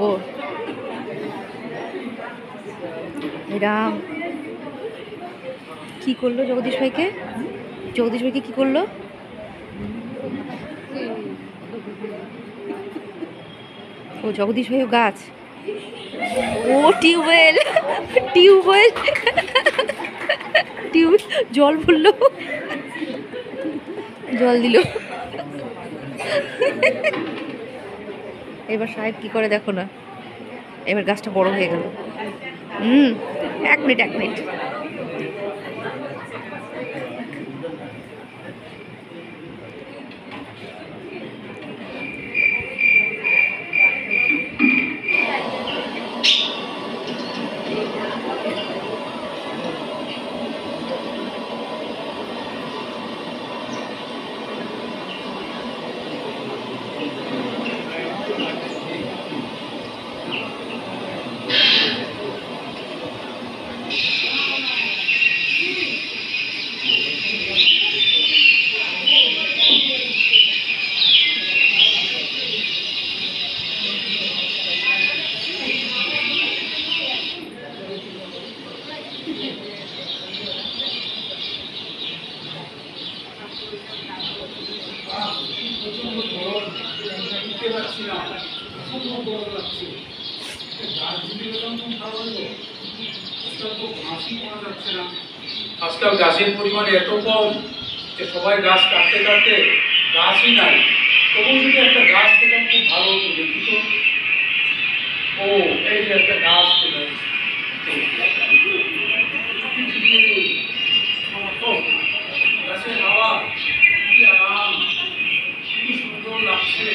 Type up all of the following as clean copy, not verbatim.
ও এরা কি করলো জগদীশ ভাইকে? জগদীশ ভাইকে কি করলো? ও জগদীশ ভাই ও গাছ, ও টিউবওয়েল, টিউবওয়েল, টিউব জল পড়লো, জল দিল। এবার সাহেব কি করে দেখো না, এবার গাছটা বড় হয়ে গেল। 1 মিনিট 1 মিনিট। আজকাল গাছের পরিমাণ এত কম যে সবাই গাছ কাটতে কাটতে গাছই নাই। তবু যদি একটা গাছ পেতাম খুব ভালো হতো। দেখি তো, ও এই যে একটা গাছ পেলাম, গাছের হাওয়া কি আরাম, কি সুন্দর লাগছে,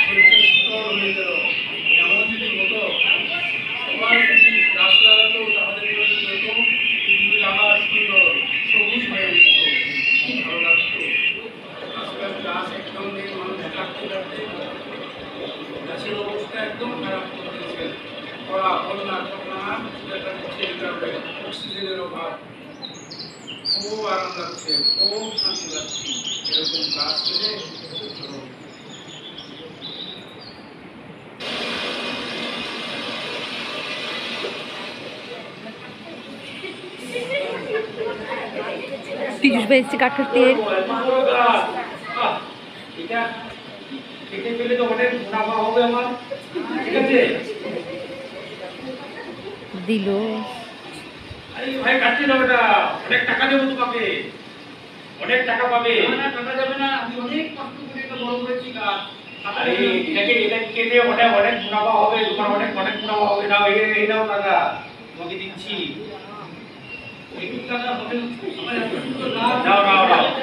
শরীরটা শীতল হয়ে গেল। এমন যদি হতো সবাই যদি গাছ লাগাতো তাহলে পৃথিবীর আবার সুন্দর সবুজ হয়ে যেত, খুব ভালো লাগতো। আজকাল গাছ একদম নেই, মানুষ কাটতে কাটতে গাছের অবস্থা একদম খারাপ করে দিয়েছে। খরা, বন্যা, ঝর্ণা দেখা দিচ্ছে, এই কারণে অক্সিজেনের অভাব। খুব আরাম লাগছে, খুব শান্তি লাগছে এরকম গাছ পেলে। पीयूष भाई से काट करते हैं। दिलो ভাই কাটতে দাও, এটা অনেক টাকা দেবো তোমাকে, অনেক টাকা পাবে। না টাকা যাবে না, আমি অনেক কষ্ট করে এটা বড় করেছি গাছ। আরে এটা কেটে অনেক অনেক মুনাফা হবে, তোমার অনেক অনেক মুনাফা হবে। নাও এই নাও টাকা তোমাকে দিচ্ছি।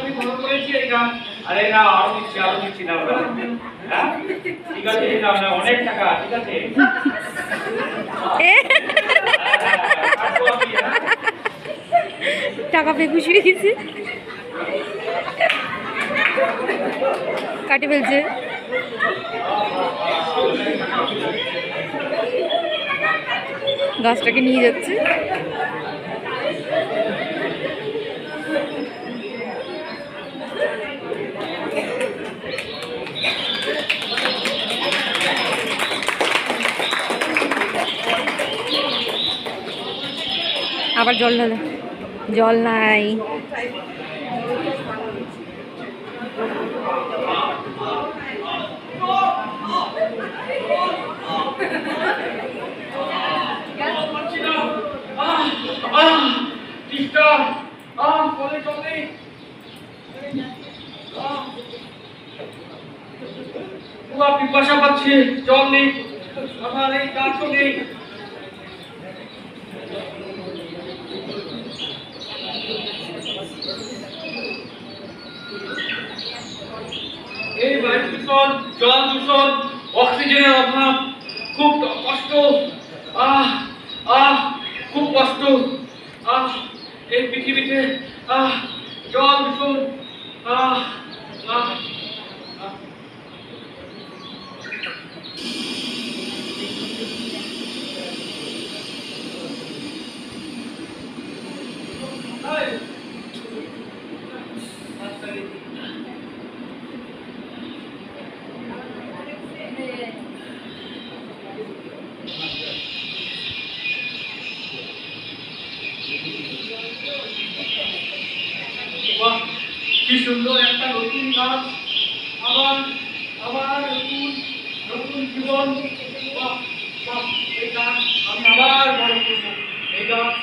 আমি বড় করেছি এই গাছ। আরে না আরো দিচ্ছি না ওরা। হ্যাঁ ঠিক আছে, নাও নাও অনেক টাকা, ঠিক আছে। টাকা পেয়ে খুশি হয়ে গেছে, কাটে ফেলছে। গাছটাকে নিয়ে যাচ্ছে। আবার জল ঢালে, জল নাই। পিপাসা পাচ্ছে, জল নেই, আমার এই গাছও নেই। এই বায়ু দূষণ, জল দূষণ, অক্সিজেনের অভাব, খুব কষ্ট। খুব কষ্ট। এই পৃথিবীতে জল দূষণ। গাছ আবার আবার নতুন নতুন জীবন। বাহ বাহ, এই গাছ আমি আবার বড় করব। এই গাছ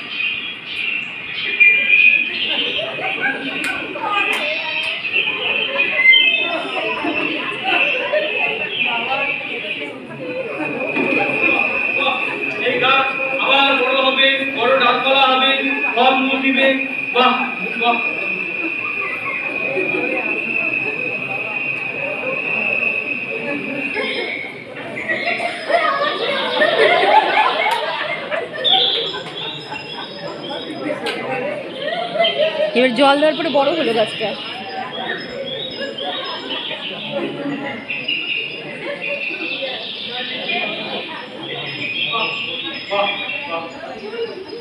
এই গাছ আবার বড় হবে, বড় ডালপালা হবে, ফল মূল দিবে। বাহ বাহ। এবার জল দেওয়ার পরে বড় হলো গাছটা। বাহ বাহ বাহ।